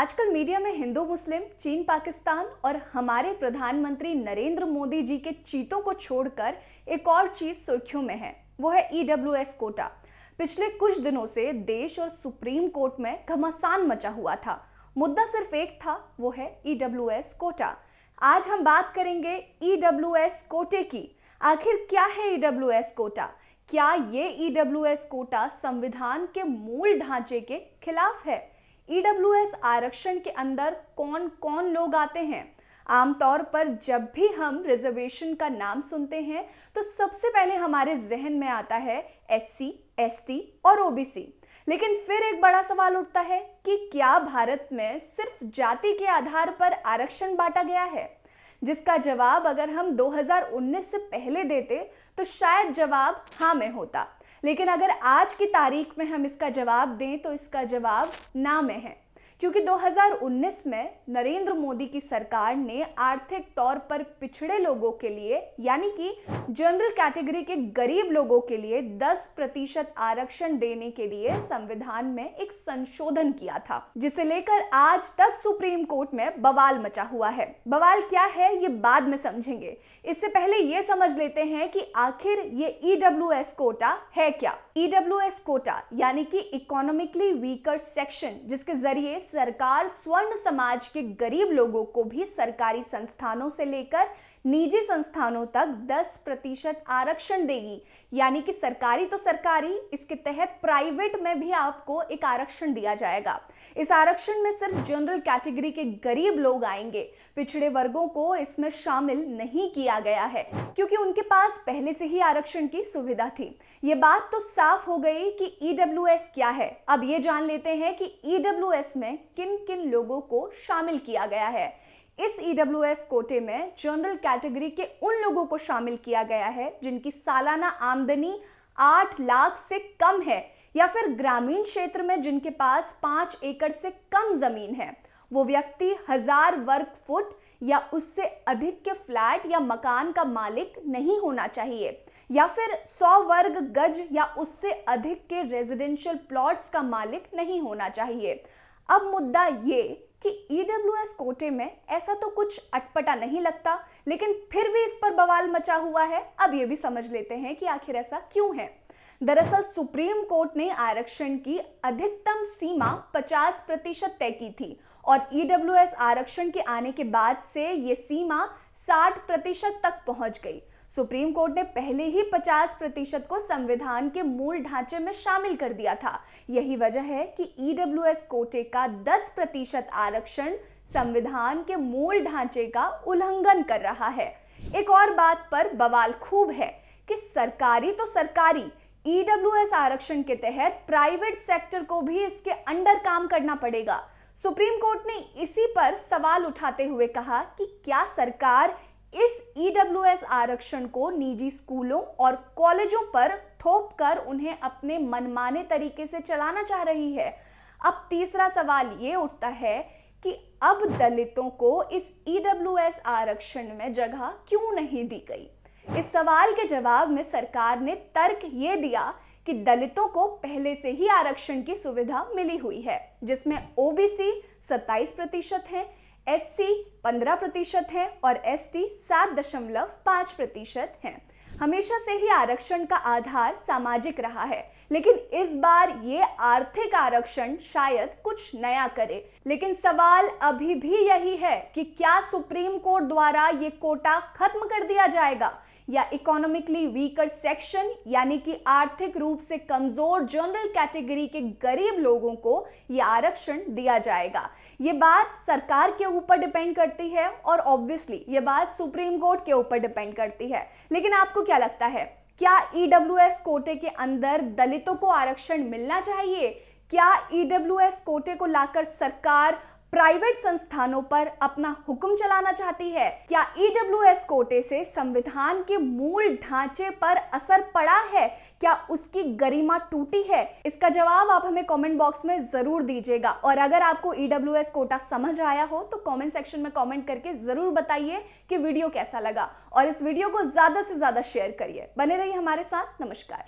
आजकल मीडिया में हिंदू मुस्लिम, चीन पाकिस्तान और हमारे प्रधानमंत्री नरेंद्र मोदी जी के चीतों को छोड़कर एक और चीज सुर्खियों में है, वो है ईडब्ल्यूएस कोटा। पिछले कुछ दिनों से देश और सुप्रीम कोर्ट में घमासान मचा हुआ था। मुद्दा सिर्फ एक था, वो है ईडब्ल्यूएस कोटा। आज हम बात करेंगे ईडब्ल्यूएस कोटे की। आखिर क्या है ईडब्ल्यूएस कोटा? क्या ये ईडब्ल्यूएस कोटा संविधान के मूल ढांचे के खिलाफ है? ईडब्ल्यूएस आरक्षण के अंदर कौन कौन लोग आते हैं? आमतौर पर जब भी हम रिजर्वेशन का नाम सुनते हैं तो सबसे पहले हमारे जहन में आता है एससी, एसटी और ओबीसी। लेकिन फिर एक बड़ा सवाल उठता है कि क्या भारत में सिर्फ जाति के आधार पर आरक्षण बांटा गया है? जिसका जवाब अगर हम 2019 से पहले देते तो शायद जवाब हाँ में होता, लेकिन अगर आज की तारीख में हम इसका जवाब दें तो इसका जवाब ना में है। क्योंकि 2019 में नरेंद्र मोदी की सरकार ने आर्थिक तौर पर पिछड़े लोगों के लिए यानी कि जनरल कैटेगरी के गरीब लोगों के लिए 10% आरक्षण देने के लिए संविधान में एक संशोधन किया था, जिसे लेकर आज तक सुप्रीम कोर्ट में बवाल मचा हुआ है। बवाल क्या है ये बाद में समझेंगे। इससे पहले ये समझ लेते हैं कि आखिर ये ईडब्ल्यूएस कोटा है क्या। ईडब्ल्यूएस कोटा यानी कि इकोनॉमिकली वीकर सेक्शन, जिसके जरिए सरकार स्वर्ण समाज के गरीब लोगों को भी सरकारी संस्थानों से लेकर निजी संस्थानों तक 10% आरक्षण देगी। यानी कि सरकारी तो सरकारी, इसके तहत प्राइवेट में भी आपको एक आरक्षण दिया जाएगा। इस आरक्षण में सिर्फ जनरल कैटेगरी के गरीब लोग आएंगे। पिछड़े वर्गों को इसमें शामिल नहीं किया गया है क्योंकि उनके पास पहले से ही आरक्षण की सुविधा थी। ये बात तो साफ हो गई कि ईडब्ल्यूएस क्या है। अब ये जान लेते हैं कि ईडब्ल्यूएस में किन किन लोगों को शामिल किया गया है। इस ईडब्ल्यूएस कोटे में जनरल कैटेगरी के उन लोगों को शामिल किया गया है जिनकी सालाना आमदनी 8 लाख से कम है, या फिर ग्रामीण क्षेत्र में जिनके पास 5 एकड़ से कम जमीन है। वो व्यक्ति 1000 वर्ग फुट या उससे अधिक के फ्लैट या मकान का मालिक नहीं होना चाहिए, या फिर 100 वर्ग गज या उससे अधिक के रेजिडेंशियल प्लॉट्स का मालिक नहीं होना चाहिए। अब मुद्दा ये कि ईडब्ल्यूएस कोटे में ऐसा तो कुछ अटपटा नहीं लगता, लेकिन फिर भी इस पर बवाल मचा हुआ है। अब ये भी समझ लेते हैं कि आखिर ऐसा क्यों है। दरअसल सुप्रीम कोर्ट ने आरक्षण की अधिकतम सीमा 50% तय की थी और ईडब्ल्यूएस आरक्षण के आने के बाद से ये सीमा 60% तक पहुंच गई। सुप्रीम कोर्ट ने पहले ही 50% को संविधान के मूल ढांचे में शामिल कर दिया था। यही वजह है कि ईडब्ल्यूएस कोटे का 10% आरक्षण संविधान के मूल ढांचे का उल्लंघन कर रहा है। एक और बात पर बवाल खूब है कि सरकारी तो सरकारी, ईडब्ल्यूएस आरक्षण के तहत प्राइवेट सेक्टर को भी इसके अंडर काम करना पड़ेगा। सुप्रीम कोर्ट ने इसी पर सवाल उठाते हुए कहा कि क्या सरकार इस ईडब्ल्यूएस आरक्षण को निजी स्कूलों और कॉलेजों पर थोप कर उन्हें अपने मनमाने तरीके से चलाना चाह रही है। अब तीसरा सवाल ये उठता है कि अब दलितों को इस ईडब्ल्यूएस आरक्षण में जगह क्यों नहीं दी गई। इस सवाल के जवाब में सरकार ने तर्क ये दिया कि दलितों को पहले से ही आरक्षण की सुविधा मिली हुई है, जिसमें ओबीसी 27% है, एससी 15% है और एसटी 7.5% है। हमेशा से ही आरक्षण का आधार सामाजिक रहा है, लेकिन इस बार ये आर्थिक आरक्षण शायद कुछ नया करे। लेकिन सवाल अभी भी यही है कि क्या सुप्रीम कोर्ट द्वारा ये कोटा खत्म कर दिया जाएगा या इकोनॉमिकली वीकर सेक्शन यानी कि आर्थिक रूप से कमजोर जनरल कैटेगरी के गरीब लोगों को यह आरक्षण दिया जाएगा। ये बात सरकार के ऊपर डिपेंड करती है और ऑब्वियसली ये बात सुप्रीम कोर्ट के ऊपर डिपेंड करती है। लेकिन आपको क्या लगता है, क्या ईडब्ल्यूएस कोटे के अंदर दलितों को आरक्षण मिलना चाहिए? क्या ईडब्ल्यूएस कोटे को लाकर सरकार प्राइवेट संस्थानों पर अपना हुक्म चलाना चाहती है? क्या ईडब्ल्यूएस कोटे से संविधान के मूल ढांचे पर असर पड़ा है? क्या उसकी गरिमा टूटी है? इसका जवाब आप हमें कमेंट बॉक्स में जरूर दीजिएगा। और अगर आपको ईडब्ल्यूएस कोटा समझ आया हो तो कमेंट सेक्शन में कमेंट करके जरूर बताइए कि वीडियो कैसा लगा, और इस वीडियो को ज्यादा से ज्यादा शेयर करिए। बने रहिए हमारे साथ। नमस्कार।